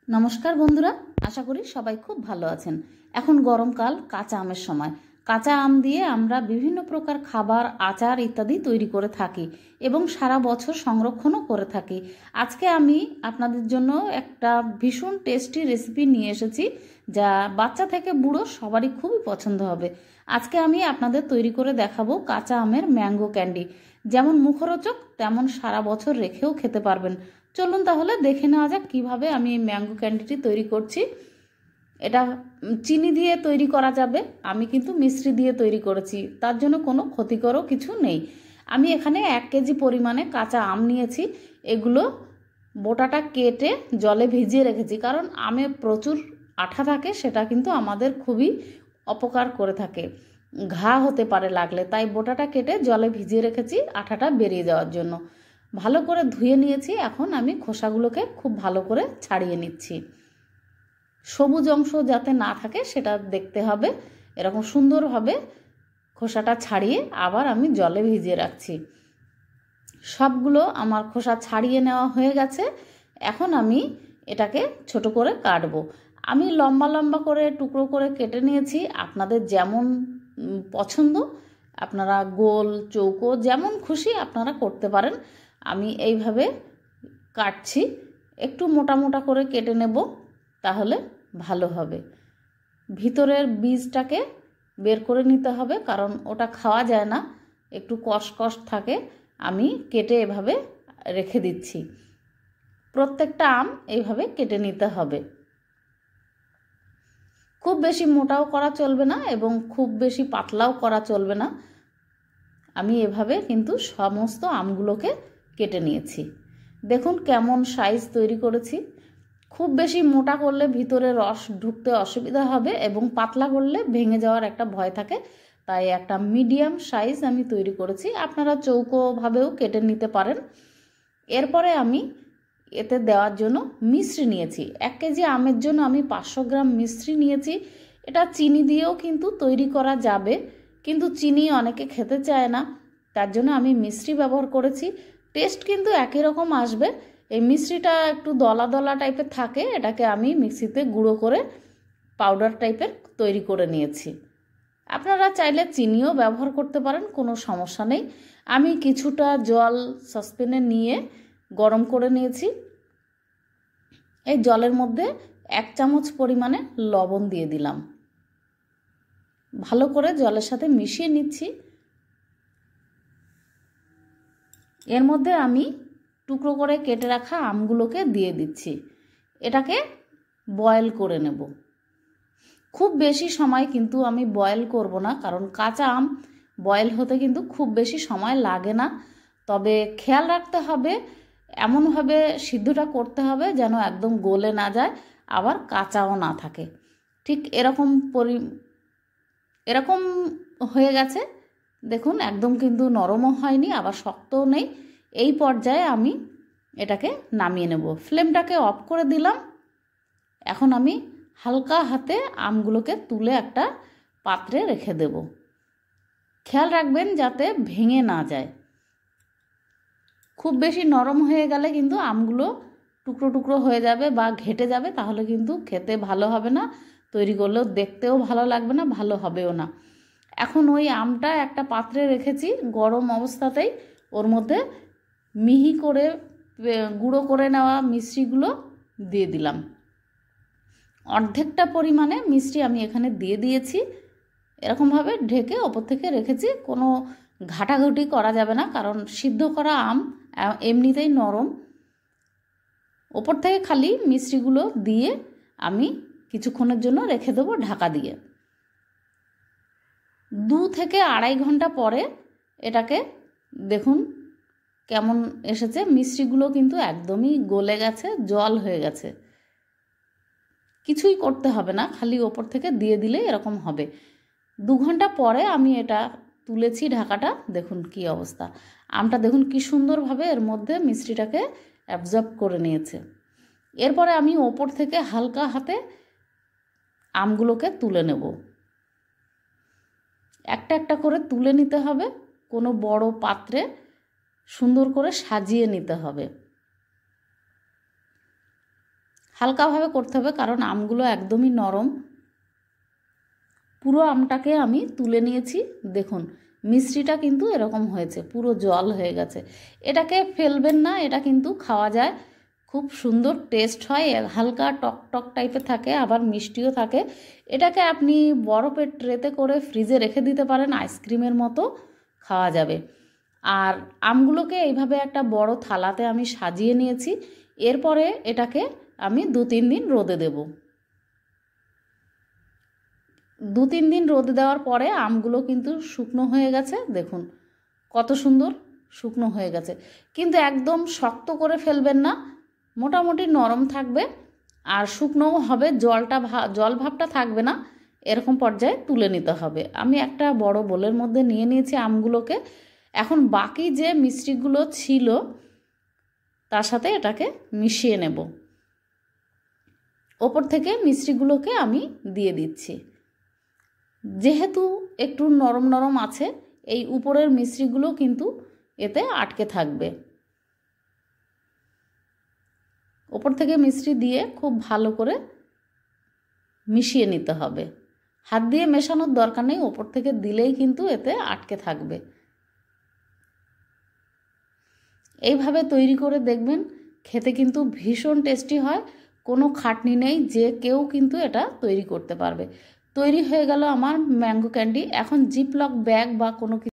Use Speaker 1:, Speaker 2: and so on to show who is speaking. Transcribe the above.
Speaker 1: নমস্কার বন্ধুরা, আশা করি সবাই খুব ভালো আছেন। এখন গরমকাল, কাঁচা আমের সময়। কাঁচা আম দিয়ে আমরা বিভিন্ন প্রকার খাবার, আচার ইত্যাদি তৈরি করে থাকি এবং সারা বছর সংরক্ষণও করে থাকি। আজকে আমি আপনাদের জন্য একটা ভীষণ টেস্টি রেসিপি নিয়ে এসেছি, যা বাচ্চা থেকে বুড়ো সবারই খুবই পছন্দ হবে। আজকে আমি আপনাদের তৈরি করে দেখাবো কাঁচা আমের ম্যাঙ্গো ক্যান্ডি। যেমন মুখরোচক, তেমন সারা বছর রেখেও খেতে পারবেন। চলুন তাহলে দেখে নেওয়া যাক কীভাবে আমি এই ম্যাঙ্গো ক্যান্ডিটি তৈরি করছি। এটা চিনি দিয়ে তৈরি করা যাবে, আমি কিন্তু মিশ্রি দিয়ে তৈরি করেছি, তার জন্য কোনো ক্ষতিকরও কিছু নেই। আমি এখানে 1 কেজি পরিমাণে কাঁচা আম নিয়েছি। এগুলো বোটাটা কেটে জলে ভিজিয়ে রেখেছি, কারণ আমে প্রচুর আঠা থাকে, সেটা কিন্তু আমাদের খুবই অপকার করে থাকে, ঘা হতে পারে লাগলে। তাই বোটাটা কেটে জলে ভিজিয়ে রেখেছি আঠাটা বেরিয়ে যাওয়ার জন্য। ভালো করে ধুয়ে নিয়েছি। এখন আমি খোসাগুলোকে খুব ভালো করে ছাড়িয়ে নিচ্ছি। সবুজ অংশ যাতে না থাকে সেটা দেখতে হবে। এরকম সুন্দরভাবে খোসাটা ছাড়িয়ে আবার আমি জলে ভিজিয়ে রাখছি। সবগুলো আমার খোসা ছাড়িয়ে নেওয়া হয়ে গেছে। এখন আমি এটাকে ছোট করে কাটবো। আমি লম্বা লম্বা করে টুকরো করে কেটে নিয়েছি। আপনাদের যেমন পছন্দ আপনারা গোল, চৌকো, যেমন খুশি আপনারা করতে পারেন। আমি এইভাবে কাটছি। একটু মোটা মোটা করে কেটে নেব, তাহলে ভালো হবে। ভিতরের বীজটাকে বের করে নিতে হবে, কারণ ওটা খাওয়া যায় না, একটু কষকষ থাকে। আমি কেটে এভাবে রেখে দিচ্ছি। প্রত্যেকটা আম এইভাবে কেটে নিতে হবে। খুব বেশি মোটাও করা চলবে না এবং খুব বেশি পাতলাও করা চলবে না। আমি এভাবে কিন্তু সমস্ত আমগুলোকে কেটে নিয়েছি। দেখুন কেমন সাইজ তৈরি করেছি। খুব বেশি মোটা করলে ভিতরে রস ঢুকতে অসুবিধা হবে এবং পাতলা করলে ভেঙে যাওয়ার একটা ভয় থাকে। তাই একটা মিডিয়াম সাইজ আমি তৈরি করেছি। আপনারা চৌকোভাবেও কেটে নিতে পারেন। এরপরে আমি এতে দেওয়ার জন্য মিশ্রি নিয়েছি। 1 কেজি আমের জন্য আমি 500 গ্রাম মিশ্রি নিয়েছি। এটা চিনি দিয়েও কিন্তু তৈরি করা যাবে, কিন্তু চিনি অনেকে খেতে চায় না, তার জন্য আমি মিশ্রি ব্যবহার করেছি। টেস্ট কিন্তু একই রকম আসবে। এই মিশ্রিটা একটু দলা দলা টাইপের থাকে, এটাকে আমি মিক্সিতে গুঁড়ো করে পাউডার টাইপের তৈরি করে নিয়েছি। আপনারা চাইলে চিনিও ব্যবহার করতে পারেন, কোনো সমস্যা নেই। আমি কিছুটা জল সসপ্যানে নিয়ে গরম করে নিয়েছি। এই জলের মধ্যে 1 চামচ পরিমাণে লবণ দিয়ে দিলাম। ভালো করে জলের সাথে মিশিয়ে নিচ্ছি। এর মধ্যে আমি টুকরো করে কেটে রাখা আমগুলোকে দিয়ে দিচ্ছি। এটাকে বয়েল করে নেব। খুব বেশি সময় কিন্তু আমি বয়েল করব না, কারণ কাঁচা আম বয়েল হতে কিন্তু খুব বেশি সময় লাগে না। তবে খেয়াল রাখতে হবে, এমনভাবে সিদ্ধটা করতে হবে যেন একদম গলে না যায়, আবার কাঁচাও না থাকে। ঠিক এরকম হয়ে গেছে। দেখুন একদম কিন্তু নরমও হয়নি, আবার শক্তও নেই। এই পর্যায়ে আমি এটাকে নামিয়ে নেব। ফ্লেমটাকে অফ করে দিলাম। এখন আমি হালকা হাতে আমগুলোকে তুলে একটা পাত্রে রেখে দেব। খেয়াল রাখবেন যাতে ভেঙে না যায়। খুব বেশি নরম হয়ে গেলে কিন্তু আমগুলো টুকরো টুকরো হয়ে যাবে বা ঘেটে যাবে, তাহলে কিন্তু খেতে ভালো হবে না, তৈরি করলেও দেখতেও ভালো লাগবে না, ভালো হবেও না। এখন ওই আমটা একটা পাত্রে রেখেছি, গরম অবস্থাতেই ওর মধ্যে মিহি করে গুঁড়ো করে নেওয়া মিশ্রিগুলো দিয়ে দিলাম। অর্ধেকটা পরিমাণে মিষ্টি আমি এখানে দিয়ে দিয়েছি। এরকমভাবে ঢেকে ওপর থেকে রেখেছি। কোনো ঘাটাঘুটি করা যাবে না, কারণ সিদ্ধ করা আম এমনিতেই নরম। ওপর থেকে খালি মিষ্টিগুলো দিয়ে আমি কিছুক্ষণের জন্য রেখে দেবো ঢাকা দিয়ে। 2 থেকে 2.5 ঘন্টা পরে এটাকে দেখুন কেমন এসেছে। মিষ্টিগুলো কিন্তু একদমই গলে গেছে, জল হয়ে গেছে। কিছুই করতে হবে না, খালি ওপর থেকে দিয়ে দিলে এরকম হবে। 2 ঘন্টা পরে আমি এটা তুলেছি ঢাকাটা। দেখুন কি অবস্থা। আমটা দেখুন কি সুন্দরভাবে এর মধ্যে মিষ্টিটাকে অ্যাবজর্ব করে নিয়েছে। এরপরে আমি ওপর থেকে হালকা হাতে আমগুলোকে তুলে নেব। একটা একটা করে তুলে নিতে হবে। কোনো বড় পাত্রে সুন্দর করে সাজিয়ে নিতে হবে। হালকাভাবে করতে হবে, কারণ আমগুলো একদমই নরম। পুরো আমটাকে আমি তুলে নিয়েছি। দেখুন মিষ্টিটা কিন্তু এরকম হয়েছে, পুরো জল হয়ে গেছে। এটাকে ফেলবেন না, এটা কিন্তু খাওয়া যায়, খুব সুন্দর টেস্ট হয়, হালকা টক টক টাইপের থাকে, আবার মিষ্টিও থাকে। এটাকে আপনি বরফের ট্রেতে করে ফ্রিজে রেখে দিতে পারেন, আইসক্রিমের মতো খাওয়া যাবে। আর আমগুলোকে এইভাবে একটা বড় থালাতে আমি সাজিয়ে নিয়েছি। এরপরে এটাকে আমি 2-3 দিন রোদে দেব। 2-3 দিন রোদে দেওয়ার পরে আমগুলো কিন্তু শুকনো হয়ে গেছে। দেখুন কত সুন্দর শুকনো হয়ে গেছে, কিন্তু একদম শক্ত করে ফেলবেন না, মোটামুটি নরম থাকবে আর শুকনোও হবে, জল ভাবটা থাকবে না, এরকম পর্যায়ে তুলে নিতে হবে। আমি একটা বড় বোলের মধ্যে নিয়ে নিয়েছি আমগুলোকে। এখন বাকি যে মিষ্টিগুলো ছিল তার সাথে এটাকে মিশিয়ে নেব। ওপর থেকে মিষ্টিগুলোকে আমি দিয়ে দিচ্ছি। যেহেতু একটু নরম নরম আছে, এই উপরের মিষ্টিগুলো কিন্তু এতে আটকে থাকবে। ওপর থেকে মিষ্টি দিয়ে খুব ভালো করে মিশিয়ে নিতে হবে। হাত দিয়ে মেশানোর দরকার নেই, ওপর থেকে দিলেই কিন্তু এতে আটকে থাকবে। এইভাবে তৈরি করে দেখবেন, খেতে কিন্তু ভীষণ টেস্টি হয়, কোনো খাটনি নেই, যে কেউ কিন্তু এটা তৈরি করতে পারবে। তৈরি হয়ে গেল আমার ম্যাঙ্গো ক্যান্ডি। এখন জিপলক ব্যাগ বা কোনো